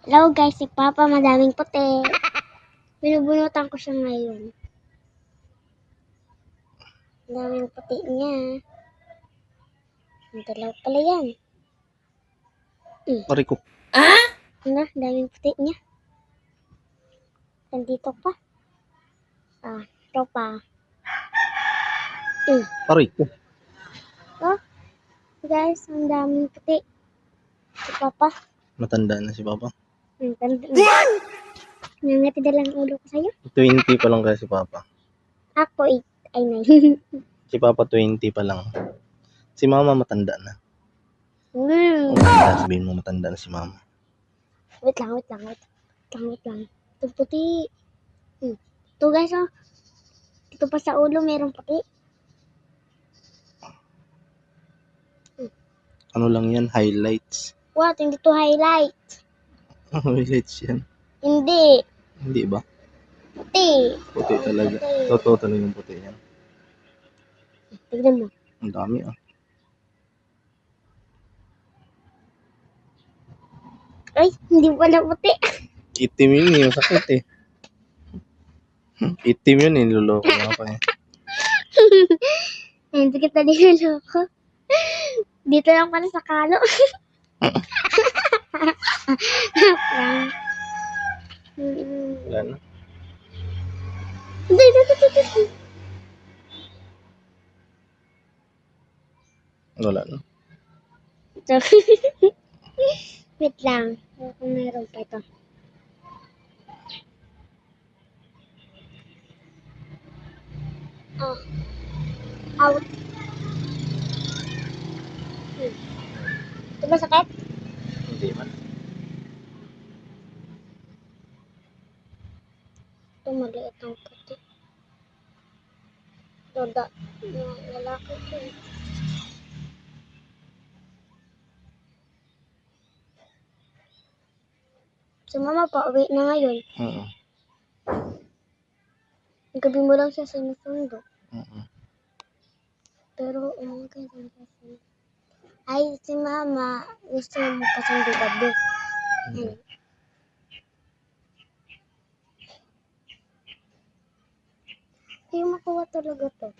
Hello guys, si Papa madaming puti. Binubunutan ko siya ngayon. Daming puti niya. Ang dalaw pala yan. Aray ko. Ano? Daming puti niya. Nandito pa. Ito pa. Aray ko. Oh, guys, ang daming puti. Si Papa. Matanda na si Papa. Nangati na lang ulo ko sa'yo. 20 pa lang kaya si Papa. Ako 8. Ay, 9. Si Papa 20 pa lang. Si Mama matanda na. Sabihin mo matanda na si Mama. Wait lang. Ito puti. Ito guys, oh. Dito pa sa ulo, merong puti. Ano lang yan? Highlights. What? Hindi to highlight. Highlights yan. Hindi. Hindi ba? Puti. Puti talaga. Totoo talaga yung puti yan. Tignan mo. Ang dami ah. Ay, hindi pala puti. Itim yun eh. Masakit eh. Itim yun eh. Niloloko nga pa eh. Hindi kita niloloko. Dito lang pala sa kalo. Prank. Wala na. Hindi. Wala na. Wait lang. Kung meron pa ito. Out. Ito ba sakit? Hindi man. Ito maliit ang puti. Doda. Lalaki ko. Si Mama pa uwi na ngayon. Gabi mo lang siya sinusundo. Pero umaga lang siya sinusundo. Ay, si Mama gusto mo pasundo gabi. Ay, makuha talaga to.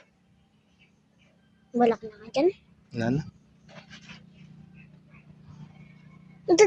Balak na nga dyan. Wala na. Ito.